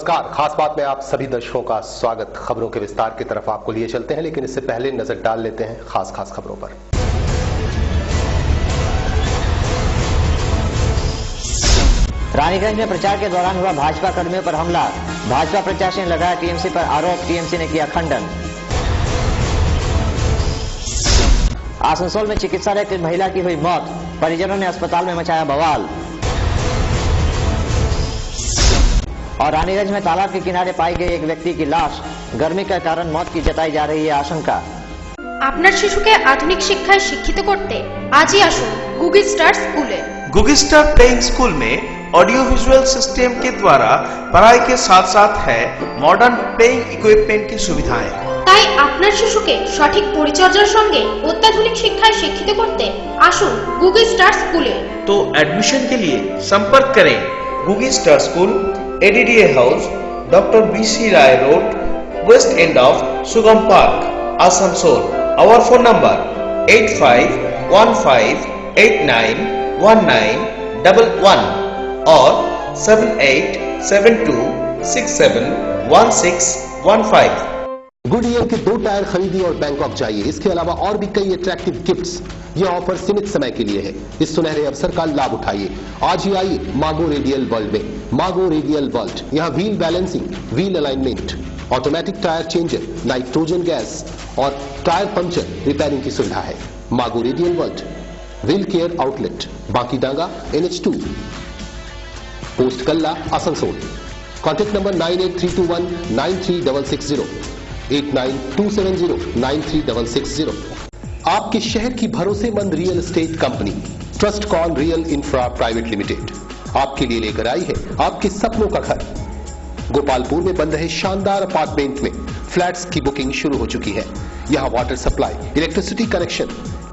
नमस्कार। खास बात में आप सभी दर्शकों का स्वागत। खबरों के विस्तार की तरफ आपको लिए चलते हैं, लेकिन इससे पहले नजर डाल लेते हैं खास खबरों पर। रानीगंज में प्रचार के दौरान हुआ भाजपा कर्मियों पर हमला। भाजपा प्रत्याशी ने लगाया टीएमसी पर आरोप, टीएमसी ने किया खंडन। आसनसोल में चिकित्सालय की महिला की हुई मौत, परिजनों ने अस्पताल में मचाया बवाल। और रानीगंज में तालाब के किनारे पाई गई एक व्यक्ति की लाश, गर्मी के कारण मौत की जताई जा रही है आशंका। আপনার শিশুকে আধুনিক শিক্ষায় শিক্ষিত করতে আজই আসুন গুগল স্টার স্কুলে। गूगल स्टार प्लेइंग स्कूल में ऑडियो विजुअल सिस्टम के द्वारा पढ़ाई के साथ साथ है मॉडर्न प्लेइंग इक्विपमेंट की सुविधाएं। তাই আপনার শিশুকে সঠিক পরিচর্যার সঙ্গে অত্যাধুনিক শিক্ষায় শিক্ষিত করতে আসুন গুগল স্টার স্কুলে। तो एडमिशन के लिए संपर्क करें Google star school, ADDA house, doctor BC Rai road, west end of Sugam park, Asansol. Our phone number 8515891911 और 7872671615। गुडईयर के 2 टायर खरीदिए और बैंकॉक जाइए। इसके अलावा और भी कई अट्रैक्टिव गिफ्ट्स। यह ऑफर सीमित समय के लिए है। इस सुनहरे अवसर का लाभ उठाइए। आज ही आइए मागो रेडियल वर्ल्ड में। मागो रेडियल वर्ल्ड, यहाँ wheel balancing, wheel alignment, automatic tyre changer, nitrogen gas और टायर पंचर रिपेयरिंग की सुविधा है। Mago radial world, wheel care outlet, Baki Danga, NH2, post Kalla, Asansol. Contact number 9832193660, 8927093660। आपके शहर की भरोसेमंद real estate company Trustcon real infra private limited आपके लिए लेकर आई है आपके सपनों का घर। गोपालपुर में बन रहे शानदार अपार्टमेंट में फ्लैट्स की बुकिंग शुरू हो चुकी है। यहां water supply, electricity connection,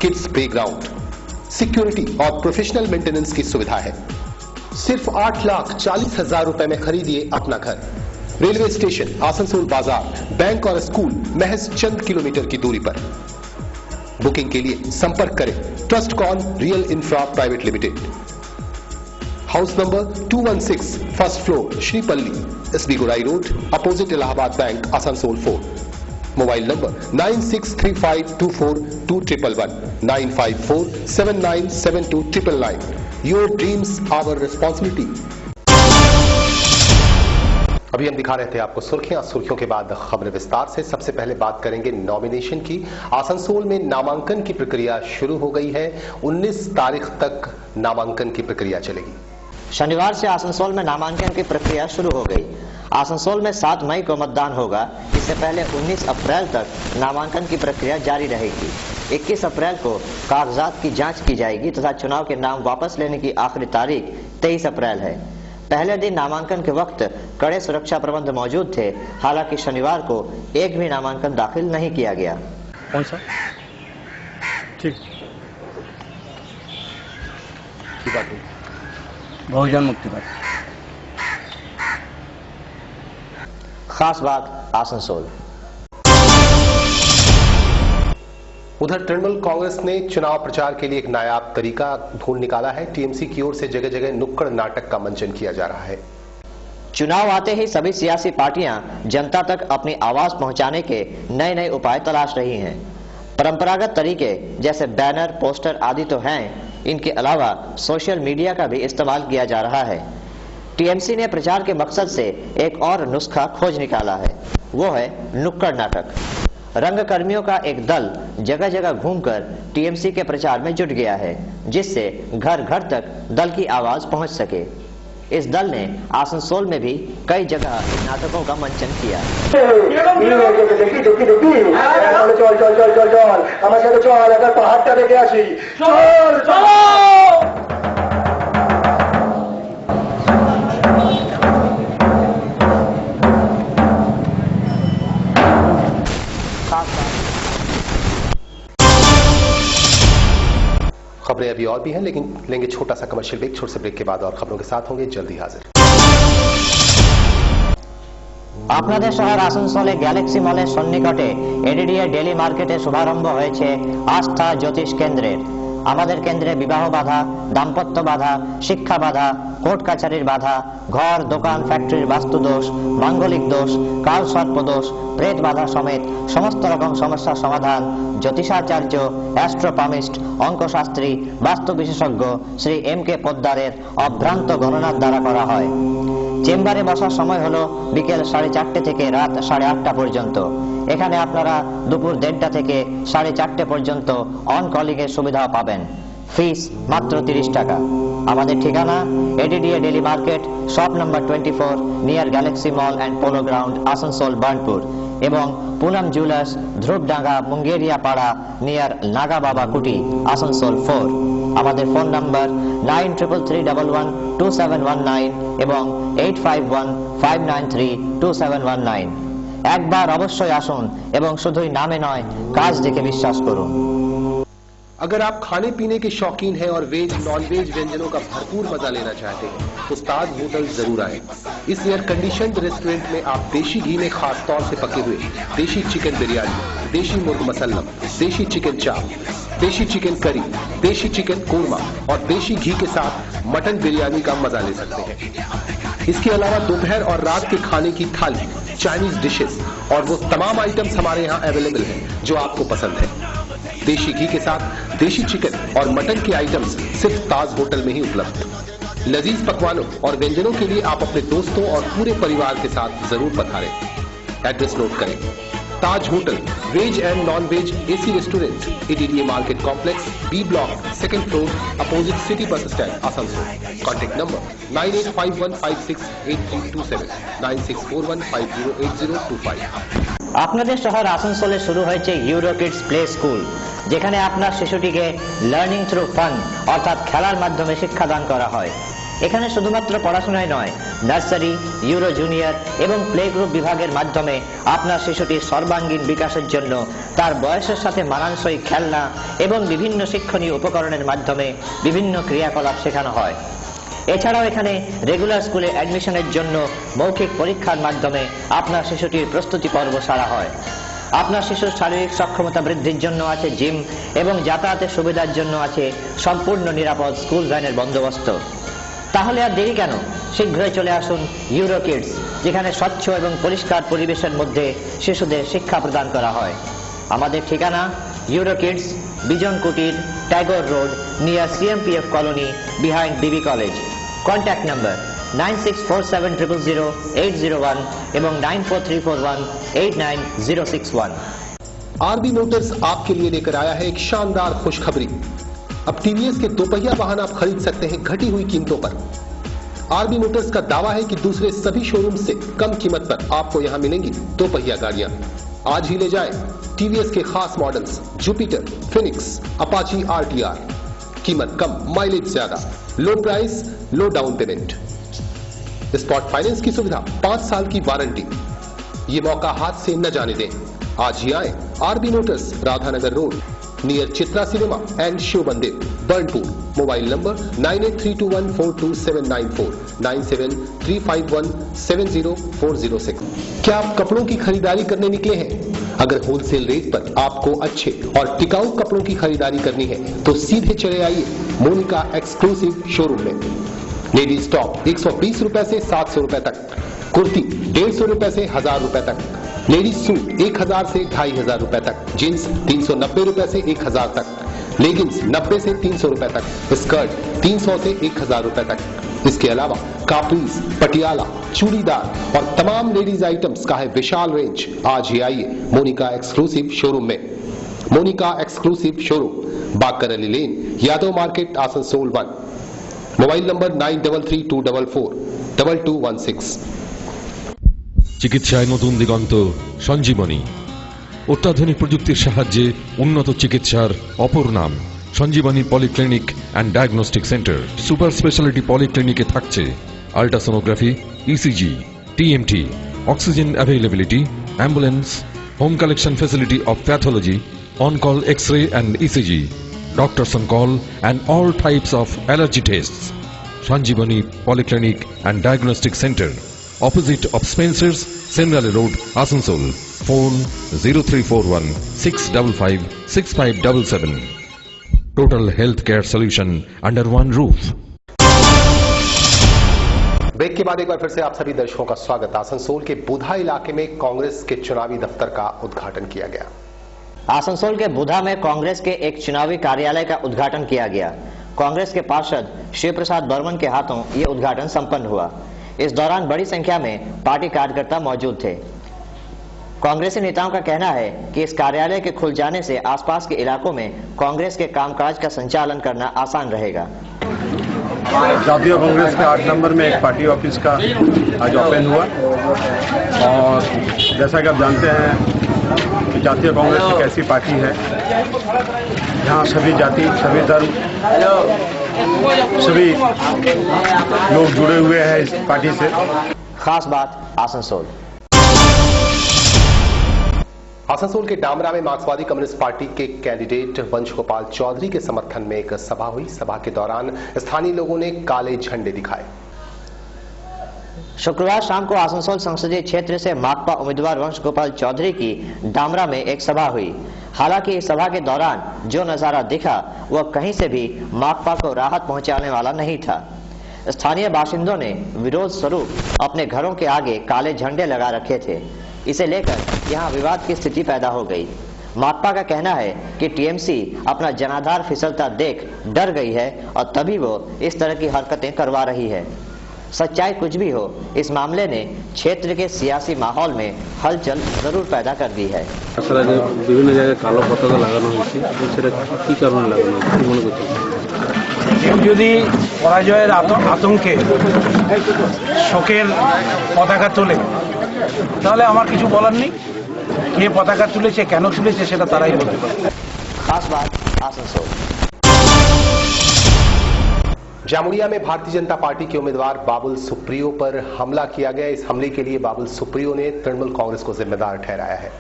kids playground, security और प्रोफेशनल मेंटेनेंस की सुविधा है। सिर्फ 8,40,000 रुपए में खरीदिए अपना घर। रेलवे स्टेशन, आसनसोल बाजार, बैंक और स्कूल महज चंद किलोमीटर की दूरी पर। बुकिंग के लिए संपर्क करें Trustcon real infra private limited, house number 216, first floor, Shripalli, SB Gorai road, opposite Allahabad bank, Asansol 4। Mobile number 9635242211, 9547972999। Your dreams our responsibility. अभी हम दिखा रहे थे आपको सुर्खियों के बाद खबर विस्तार से। सबसे पहले बात करेंगे नॉमिनेशन की। आसनसोल में नामांकन की प्रक्रिया शुरू हो गई है। 19 तारीख तक नामांकन की प्रक्रिया चलेगी। शनिवार से आसनसोल में नामांकन की प्रक्रिया शुरू हो गई। आसनसोल में 7 मई को मतदान होगा। इससे पहले 19 अप्रैल तक नामांकन की प्रक्रिया जारी रहेगी। 21 अप्रैल को कागजात की जांच की जाएगी तथा चुनाव के नाम वापस लेने की आखिरी तारीख 23 अप्रैल है। पहले दिन नामांकन के वक्त कड़े सुरक्षा प्रबंध मौजूद थे। हालांकि शनिवार को एक भी नामांकन दाखिल नहीं किया गया। कौन सा? ठीक बात है। बहुजन मुक्ति पार्टी। खास बात आसनसोल। उधर तृणमूल कांग्रेस ने चुनाव प्रचार के लिए एक नायाब तरीका ढूंढ निकाला है। टीएमसी की ओर से जगह जगह नुक्कड़ नाटक का मंचन किया जा रहा है। चुनाव आते ही सभी सियासी पार्टियां जनता तक अपनी आवाज पहुंचाने के नए नए उपाय तलाश रही हैं। परंपरागत तरीके जैसे बैनर, पोस्टर आदि तो हैं, इनके अलावा सोशल मीडिया का भी इस्तेमाल किया जा रहा है। टीएमसी ने प्रचार के मकसद से एक और नुस्खा खोज निकाला है, वो है नुक्कड़ नाटक। रंगकर्मियों का एक दल जगह जगह घूमकर टीएमसी के प्रचार में जुट गया है, जिससे घर घर तक दल की आवाज पहुंच सके। इस दल ने आसनसोल में भी कई जगह नाटकों का मंचन किया। खबरें अभी और भी हैं, लेकिन लेंगे छोटा सा कमर्शियल ब्रेक। छोटे से ब्रेक के बाद और खबरों के साथ होंगे जल्दी हाजिर। আপনাদের শহর আসানসোলে গ্যালাক্সি মলের সন্নিকটে এডিডিএ ডেলি মার্কেটে শুভারম্ভ হয়েছে আস্থা জ্যোতিষ কেন্দ্রের। আমাদের কেন্দ্রে বিবাহ বাধা, দাম্পত্য বাধা, শিক্ষা বাধা, কোর্ট কাছারির বাধা, ঘর, দোকান, ফ্যাক্টরির বাস্তু দোষ, মাঙ্গলিক দোষ, কাল সর্প দোষ, প্রেত বাধা সমেত সমস্ত রকম সমস্যার সমাধান জ্যোতিষাচার্য, অ্যাস্ট্রোপামিস্ট, অঙ্কশাস্ত্রী, বাস্তু বিশেষজ্ঞ শ্রী এম কে পোদ্দারের অভ্রান্ত গণনার দ্বারা করা হয়। চেম্বারে বসার সময় হলো বিকেল 4:30 থেকে রাত 8:30 পর্যন্ত। এখানে আপনারা দুপুর 1:30 থেকে 4:30 পর্যন্ত অন কলিং এর সুবিধাও পাবেন। ফিস মাত্র 30 টাকা। আমাদের ঠিকানা ADDA daily market, shop number 24, near Galaxy mall and polo ground, Asansol, Burnpur, এবং পুনম জুয়েলার্স, ধ্রুবডাঙ্গা, মুঙ্গেরিয়া পাড়া, নিয়ার নাগা বাবা কুটি, আসানসোল 4। আমাদের ফোন নাম্বার 9333112719 এবং 8515932719। একবার অবশ্যই আসুন এবং শুধুই নামে নয়, কাজ দেখে বিশ্বাস করুন। अगर आप खाने पीने के शौकीन हैं और वेज नॉन वेज व्यंजनों का भरपूर मजा लेना चाहते हैं तो ताज होटल जरूर आए। इस एयर कंडीशनड रेस्टोरेंट में आप देशी घी में खास तौर से पके हुए देशी चिकन बिरयानी, देशी मुर्ग मसल्लम, देशी चिकन चाप, देशी चिकन करी, देशी चिकन कोरमा और देशी घी के साथ मटन बिरयानी का मजा ले सकते हैं। इसके अलावा दोपहर और रात के खाने की थाली, चाइनीज डिशेस और वो तमाम आइटम्स हमारे यहाँ अवेलेबल हैं जो आपको पसंद है। देशी घी के साथ देशी चिकन और मटन के आइटम्स सिर्फ ताज होटल में ही उपलब्ध। लजीज पकवानों और व्यंजनों के लिए आप अपने दोस्तों और पूरे परिवार के साथ जरूर पधारें। एड्रेस नोट करें, Taj hotel, veg and non veg AC restaurant, ADDA market complex, B block, 2nd floor, opposite city bus stand, Asansol. Contact number 9851568327, 9641508025। আপনাদের শহর আসানসোলে শুরু হয়েছে ইউরো কিডস প্লে স্কুল, যেখানে আপনার শিশুটিকে লার্নিং থ্রু ফান অর্থাৎ খেলার মাধ্যমে শিক্ষাদান করা হয়। এখানে শুধুমাত্র পড়াশোনায় নয়, নার্সারি, ইউরো জুনিয়র এবং প্লে গ্রুপ বিভাগের মাধ্যমে আপনার শিশুটির সর্বাঙ্গীন বিকাশের জন্য তার বয়সের সাথে মানানসই খেলনা এবং বিভিন্ন শিক্ষণীয় উপকরণের মাধ্যমে বিভিন্ন ক্রিয়াকলাপ শেখানো হয়। এছাড়াও এখানে রেগুলার স্কুলে অ্যাডমিশনের জন্য মৌখিক পরীক্ষার মাধ্যমে আপনার শিশুটির প্রস্তুতি পর্ব সারা হয়। আপনার শিশুর শারীরিক সক্ষমতা বৃদ্ধির জন্য আছে জিম এবং যাতায়াতের সুবিধার জন্য আছে সম্পূর্ণ নিরাপদ স্কুল ভ্যানের বন্দোবস্ত। তাহলে আর দেরি কেন? শীঘ্রই চলে আসুন ইউরো কিডস, যেখানে স্বচ্ছ এবং পরিষ্কার পরিবেশের মধ্যে শিশুদের শিক্ষা প্রদান করা হয়। আমাদের ঠিকানা ইউরো কিডস, বিজন কুটির, Tagore road, near CMPF colony, behind BB college. Contact number 9647000801 এবং 9434189061। आरबी मोटर्स आपके लिए लेकर आया है एक शानदार खुशखबरी। अब टीवीएस के दोपहिया वाहन आप खरीद सकते हैं घटी हुई कीमतों पर। आरबी मोटर्स का दावा है कि दूसरे सभी शोरूम से कम कीमत पर आपको यहां मिलेंगी दोपहिया गाड़ियां। आज ही ले जाएं टीवीएस के खास models Jupiter, Phoenix, Apache RTR। कीमत कम, माइलेज ज्यादा, लो प्राइस, लो डाउन पेमेंट, स्पॉट फाइनेंस की सुविधा, 5 साल की वारंटी। ये मौका हाथ से न जाने दें। आज ही आए RB motors, Radhanagar road, near Chitra cinema and Shiv मंदिर, बर्नपुर। Mobile number 9831427794, 9735170406। क्या आप कपड़ों की खरीदारी करने निकले हैं? अगर होलसेल रेट पर आपको अच्छे और टिकाऊ कपड़ों की खरीदारी करनी है तो सीधे चले आइए मोनिका एक्सक्लूसिव शोरूम में। लेडीज टॉप 120 रुपए से 700 रुपए तक, कुर्ती 150 रुपए से 1000 रुपए तक, लेडीज सूट 1000 से 2500 रुपए तक, जींस 390 रुपए से 1000 तक, लेगिंग्स 90 से 300 रुपए तक, स्कर्ट 300 से 1000 रुपए तक। इसके अलावा काप्रीज, पटियाला, चूड़ीदार और तमाम लेडीज आइटम्स का है विशाल रेंज। आज ही आइए मोनिका एक्सक्लूसिव शोरूम में। Monica exclusive showroom, Bakar Ali lane, Yadav market, Asansol 1। Mobile number 9332442216। চিকিৎসায় নতুন দিগন্ত সঞ্জীবনী। অত্যাধুনিক প্রযুক্তির সাহায্যে উন্নত চিকিৎসার অপর নাম Sanjivani polyclinic and diagnostic centre. Super speciality পলিক্লিনিকে থাকছে ultrasonography, ECG, TMT, oxygen availability, ambulance, home collection facility of pathology, on call X-ray and ECG, doctors on call and all types of allergy tests. Sanjeevani Polyclinic and Diagnostic Center, opposite of Spencer's, Senrale Road, Asansol. Phone 0341 655 6577. Total healthcare solution under one roof. Break के बाद एक बार फिर से आप सभी दर्शकों का स्वागत। आसनसोल के बुधा इलाके में कांग्रेस के चुनावी दफ्तर का उद्घाटन किया गया। आसनसोल के बुधा में कांग्रेस के एक चुनावी कार्यालय का उद्घाटन किया गया। कांग्रेस के पार्षद शिव प्रसाद बर्मन के हाथों ये उद्घाटन संपन्न हुआ। इस दौरान बड़ी संख्या में पार्टी कार्यकर्ता मौजूद थे। कांग्रेसी नेताओं का कहना है कि इस कार्यालय के खुल जाने से आसपास के इलाकों में कांग्रेस के कामकाज का संचालन करना आसान रहेगा। जातीय कांग्रेस के 8 नंबर में एक पार्टी ऑफिस का आज ओपन हुआ और जैसा कि आप जानते हैं कि जातीय कांग्रेस एक ऐसी पार्टी है जहां सभी जाति, सभी धर्म, सभी लोग जुड़े हुए हैं इस पार्टी से। खास बात आसनसोल। आसनसोल के डामरा में मार्क्सवादी कम्युनिस्ट पार्टी के कैंडिडेट वंश गोपाल चौधरी के समर्थन में एक सभा हुई। सभा के दौरान स्थानीय लोगों ने काले झंडे दिखाए। शुक्रवार शाम को आसनसोल संसदीय क्षेत्र से माकपा उम्मीदवार वंश गोपाल चौधरी की डामरा में एक सभा हुई। हालांकि इस सभा के दौरान जो नजारा दिखा वह कहीं से भी माकपा को राहत पहुंचाने वाला नहीं था। स्थानीय बाशिंदों ने विरोध स्वरूप अपने घरों के आगे काले झंडे लगा रखे थे। इसे लेकर यहां विवाद की स्थिति पैदा हो गई। माकपा का कहना है कि टीएमसी अपना जनाधार फिसलता देख डर गई है और तभी वो इस तरह की हरकतें करवा रही है। सच्चाई कुछ भी हो, इस मामले ने क्षेत्र के सियासी माहौल में हलचल जरूर पैदा कर दी है। विभिन्न जगह कालो पताका लागानो হয়েছে, সেটা কি কারণে লাগানো হয়েছে কি মনে করছেন? যদি পরাজয়ের আতঙ্কে শোকের পতাকা তোলে তাহলে আমার কিছু বলার নেই। কে পতাকা তুলেছে, কেন তুলেছে সেটা তারাই বলতে পারে। खास बात आसनसोल। जामुड़िया में भारतीय जनता पार्टी के उम्मीदवार बाबुल सुप्रियो पर हमला किया गया। इस हमले के लिए बाबुल सुप्रियो ने तृणमूल कांग्रेस को जिम्मेदार ठहराया है।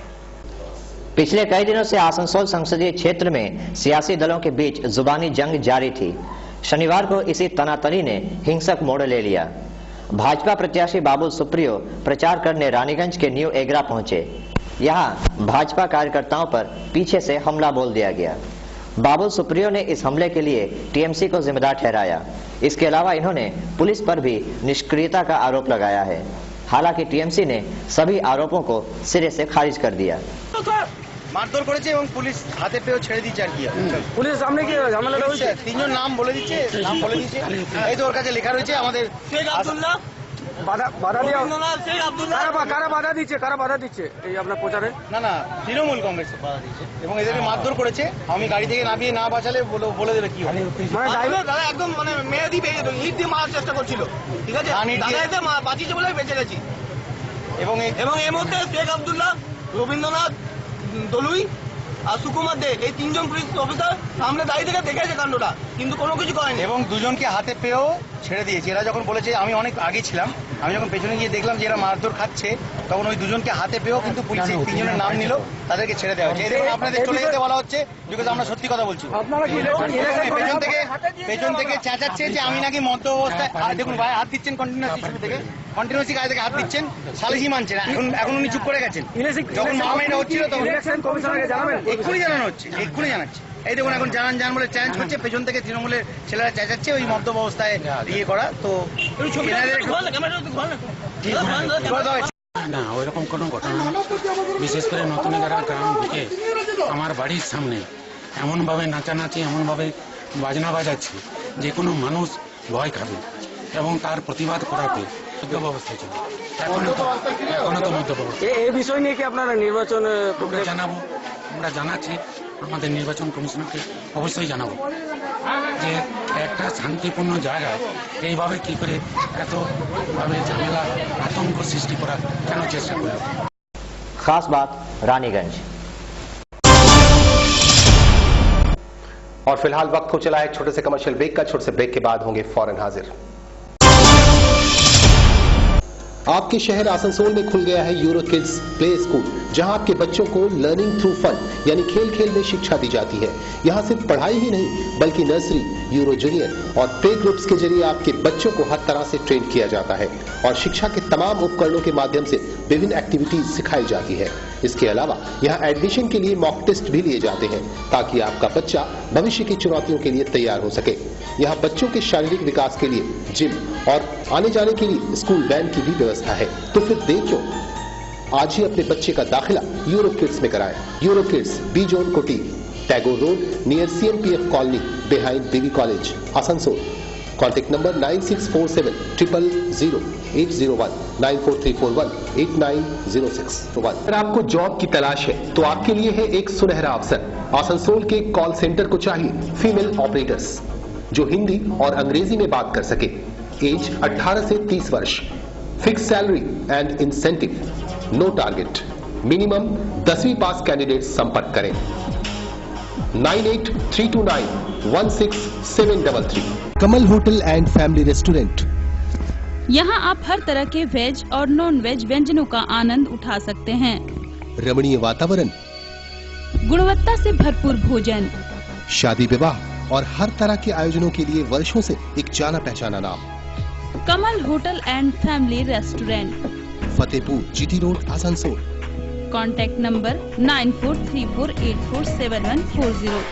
पिछले कई दिनों से आसनसोल संसदीय क्षेत्र में सियासी दलों के बीच जुबानी जंग जारी थी। शनिवार को इसी तनातनी ने हिंसक मोड़ ले लिया। भाजपा प्रत्याशी बाबुल सुप्रियो प्रचार करने रानीगंज के न्यू एगरा पहुंचे। यहां भाजपा कार्यकर्ताओं पर पीछे से हमला बोल दिया गया। बाबुल सुप्रियो ने इस हमले के लिए टीएमसी को जिम्मेदार ठहराया। इसके अलावा इन्होंने पुलिस पर भी निष्क्रियता का आरोप लगाया है। हालांकि टीएमसी ने सभी आरोपों को सिरे से खारिज कर दिया। মারধর করেছে এবং পুলিশ হাতে পেয়েও ছেড়ে দিচ্ছে আর কি। পুলিশের সামনে কি ঝামেলাটা হয়েছে? তিনজন নাম বলে দিচ্ছে, এই তো ওর কাছে লেখা রয়েছে আমাদের শেখ আব্দুল্লাহ বাধা দিয়া কারা বাধা দিচ্ছে? কারা বাধা দিচ্ছে এই আপনার প্রচারে? না তৃণমূল কংগ্রেস বাধা দিচ্ছে এবং এদেরকে মারধর করেছে। আমি গাড়ি থেকে নামিয়ে না বাঁচালে বলে দেবে কি হবে। দাদা একদম মানে মেয়ে দিয়ে ইট দিয়ে মারার চেষ্টা করছিল, ঠিক আছে? দাদা এসে বাঁচিয়েছে বলে বেঁচে গেছি। এবং এর মধ্যে শেখ আব্দুল্লাহ, রবীন্দ্রনাথ দলুই আর সুকুমার দে এই তিনজন পুলিশ অফিসার সামনে দাঁড়িয়ে থেকে দেখেছে কাণ্ডটা, কিন্তু কোনো কিছু করেনি এবং দুজনকে হাতে পেয়েও ছেড়ে দিয়েছে। এরা যখন বলেছে, আমি অনেক আগে ছিলাম, আমি যখন পেছনে গিয়ে দেখলাম যে এরা মারধর খাচ্ছে, তখন ওই দুজনকে হাতে পেয়েও কিন্তু পুলিশ তিনজনের নাম নিল, তাদেরকে ছেড়ে দেওয়া হচ্ছে। এদের আপনাদের চলে যেতে বলা হচ্ছে, বিকজ আমরা সত্যি কথা বলছি। পেছন থেকে চেঁচাচ্ছে যে আমি নাকি মদ্য অবস্থায়। দেখুন ভাই হাত দিচ্ছেন কন্টিনিউয়াসলি, শুরু থেকে কন্টিনিউয়াসলি গায়ে থেকে হাত দিচ্ছেন, সালিশি মানছেন। এখন উনি চুপ করে গেছেন। যখন মারামারিটা হচ্ছিল তখন এক্ষুনি জানানো হচ্ছে, এক্ষুনি জানাচ্ছে। এই দেখুন এখন জানান বলে চ্যালেঞ্জ করছে, পেছন থেকে তৃণমূলের ছেলেরা চেঁচাচ্ছে ওই মদ্য অবস্থায় ইয়ে করা। তো না ওইরকম কোনো ঘটনা, বিশেষ করে নতুন গ্রাম ঢুকে আমার বাড়ির সামনে এমনভাবে নাচানাচি, এমনভাবে বাজনা বাজাচ্ছে যে কোনো মানুষ ভয় খাবে এবং তার প্রতিবাদ করাতে মধ্য ব্যবস্থা ছিল। এখনো তো মধ্য ব্যবস্থা। এই বিষয় নিয়ে কি আপনারা নির্বাচন জানাবো? আমরা জানাচ্ছি আমাদের নির্বাচন কমিশনকে, অবশ্যই জানাবো যে একটা শান্তিপূর্ণ জায়গায় এইভাবে কি করে এতভাবে ঝামেলা, আতঙ্ক সৃষ্টি করা কেন চেষ্টা করে। खास बात रानीगंज। और फिलहाल वक्त हो चला है छोटे से कमर्शियल ब्रेक का। छोटे से ब्रेक के बाद होंगे फौरन हाजिर। आपके शहर आसनसोल में खुल गया है यूरो किड्स प्ले स्कूल, जहां आपके बच्चों को लर्निंग थ्रू फन यानी खेल खेल में शिक्षा दी जाती है। यहां सिर्फ पढ़ाई ही नहीं बल्कि नर्सरी, यूरो जूनियर और प्ले ग्रुप्स के जरिए आपके बच्चों को हर तरह से ट्रेन किया जाता है और शिक्षा के तमाम उपकरणों के माध्यम से विभिन्न एक्टिविटीज सिखाई जाती है। इसके अलावा यहाँ एडमिशन के लिए मॉक टेस्ट भी लिए जाते हैं ताकि आपका बच्चा भविष्य की चुनौतियों के लिए तैयार हो सके। यहाँ बच्चों के शारीरिक विकास के लिए जिम और आने जाने के लिए स्कूल वैन की भी व्यवस्था है। तो फिर देर क्यों, आज ही अपने बच्चे का दाखिला यूरो किड्स में कराएं। Euro kids, B zone Koti, Tagore road near CMPF colony, behind Devi college, Asansol. Contact number 9647000801 9434189061। अगर आपको जॉब की तलाश है तो आपके लिए है एक सुनहरा अवसर। आसनसोल के कॉल सेंटर को चाहिए फीमेल ऑपरेटर्स जो हिंदी और अंग्रेजी में बात कर सके। एज 18 से 30 वर्ष। Fix salary and incentive, no target. Minimum 10वीं पास कैंडिडेट संपर्क करें 9832916733। Kamal hotel and family restaurant. यहाँ आप हर तरह के वेज और नॉन वेज व्यंजनों का आनंद उठा सकते हैं। रमणीय वातावरण, गुणवत्ता से भरपूर भोजन, शादी विवाह और हर तरह के आयोजनों के लिए वर्षों से एक जाना पहचाना नाम। Kamal hotel and family restaurant, Fatehpur GT road, Asansol. Contact number 9434847140।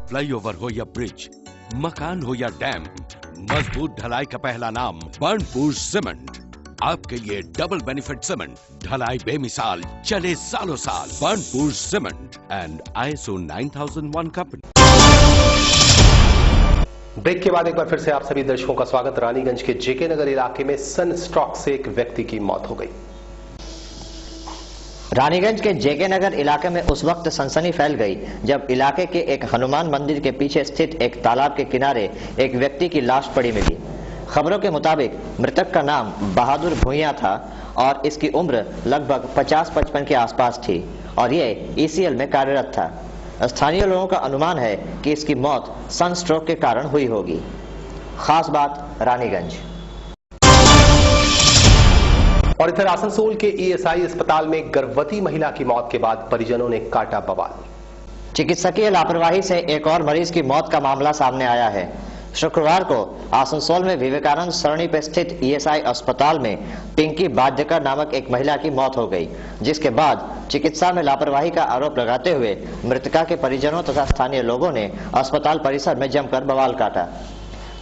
Flyover हो या ब्रिज, मकान हो या डैम, मजबूत ढलाई का पहला नाम बर्नपुर सीमेंट। आपके लिए डबल बेनिफिट सीमेंट, ढलाई बेमिसाल, चले सालों साल। बर्नपुर सीमेंट एंड ISO 9001 कंपनी। ब्रेक के बाद एक बार फिर से आप सभी दर्शकों का स्वागत। रानीगंज के JK नगर इलाके में सनस्ट्रोक से एक व्यक्ति की मौत हो गई। रानीगंज के JK नगर इलाके में उस वक्त सनसनी फैल गई जब इलाके के एक हनुमान मंदिर के पीछे स्थित एक तालाब के किनारे एक व्यक्ति की लाश पड़ी मिली। खबरों के मुताबिक मृतक का नाम बहादुर भुइयां था और इसकी उम्र लगभग 50-55 के आसपास थी और ये ECL में कार्यरत था। स्थानीय लोगों का अनुमान है कि इसकी मौत सनस्ट्रोक के कारण हुई होगी। खास बात रानीगंज। और इधर आसनसोल के ESI अस्पताल में गर्भवती महिला की मौत के बाद परिजनों ने काटा बवाल। चिकित्सकीय लापरवाही से एक और मरीज की मौत का मामला सामने आया है। शुक्रवार को आसनसोल में विवेकानंद सरणी पर स्थित ESI अस्पताल में पिंकी बाध्यकर नामक एक महिला की मौत हो गई, जिसके बाद चिकित्सा में लापरवाही का आरोप लगाते हुए मृतका के परिजनों तथा स्थानीय लोगों ने अस्पताल परिसर में जमकर बवाल काटा।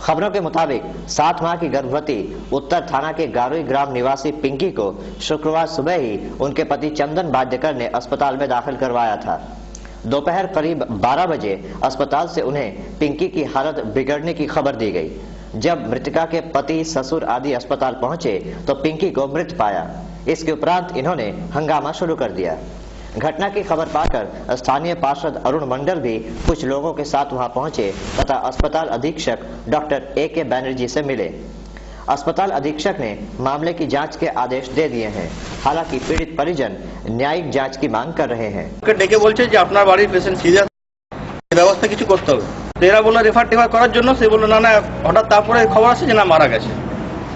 खबरों के मुताबिक 7 माह की गर्भवती उत्तर थाना के गारुई ग्राम निवासी पिंकी को शुक्रवार सुबह ही उनके पति चंदन बाध्यकर ने अस्पताल में दाखिल करवाया था। दोपहर करीब 12 बजे अस्पताल से उन्हें पिंकी की हालत बिगड़ने की खबर दी गई। जब मृतका के पति, ससुर आदि अस्पताल पहुंचे तो पिंकी को मृत पाया। इसके उपरांत इन्होंने हंगामा शुरू कर दिया। घटना की खबर पाकर स्थानीय पार्षद अरुण मंडल भी कुछ लोगों के साथ वहां पहुंचे तथा अस्पताल अधीक्षक डॉक्टर AK बैनर्जी से मिले। अस्पताल अधीक्षक ने मामले की जांच के आदेश दे दिए हैं। हालांकि पीड़ित परिजन न्यायिक जांच की मांग कर रहे हैं। ডেকে বলছে যে আপনার বাড়ির পেশেন্ট সিরিয়াস, ব্যবস্থা কিছু করতে হবে। এরা বলল রেফার করার জন্য, সে বলল না হঠাৎ তারপরে খবর আসে যে না মারা গেছে।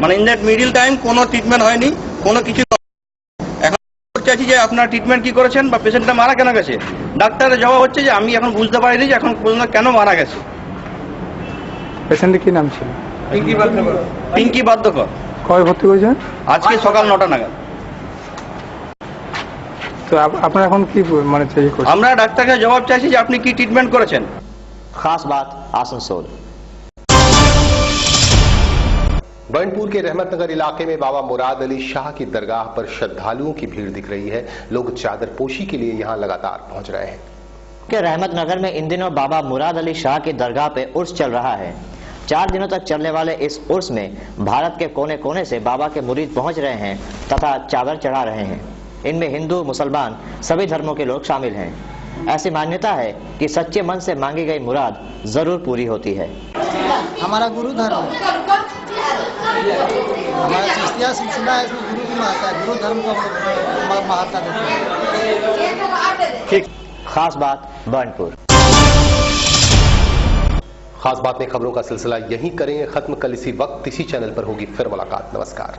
মানে ইন দ্যাট মিডল টাইম কোনো ট্রিটমেন্ট হয়নি, কোনো কিছু। এখন চাইছি যে আপনার ট্রিটমেন্ট কি করেছেন বা পেশেন্টটা মারা কেন গেছে। ডাক্তারের জবাব হচ্ছে যে আমি এখন বুঝতে পারিনি যে এখন পর্যন্ত কেন মারা গেছে। পেশেন্টের কি নাম ছিল? পিঙ্কি বাধ্যকর। কবে ভর্তি করেছেন? আজকে সকাল 9টা নাগাদ। তো আপনারা এখন কি মানে চাই করছেন? আমরা ডাক্তারকে জবাব চাইছি যে আপনি কি ট্রিটমেন্ট করেছেন। खास बात आसनसोल। बर्नपुर के रहमतनगर इलाके में बाबा मुराद अली शाह की दरगाह पर श्रद्धालुओं की भीड़ दिख रही है। लोग चादर पोशी के लिए यहां लगातार पहुंच रहे हैं। के रहमतनगर में इन दिनों बाबा मुराद अली शाह की दरगाह पे उर्स चल रहा है। 4 दिनों तक चलने वाले इस उर्स में भारत के कोने कोने से बाबा के मुरीद पहुंच रहे हैं तथा चादर चढ़ा रहे हैं। इनमें हिंदू, मुसलमान सभी धर्मों के लोग शामिल हैं। ऐसी मान्यता है कि सच्चे मन से मांगी गई मुराद जरूर पूरी होती है। हमारा गुरु धर्म, हमारा चिश्तिया सिलसिला है, इसमें गुरु की महत्ता है, गुरु धर्म को महत्ता देते हैं। ठीक। खास बात बर्नपुर। खास बात में खबरों का सिलसिला यहीं करेंगे खत्म। कल इसी वक्त इसी चैनल पर होगी फिर मुलाकात। नमस्कार।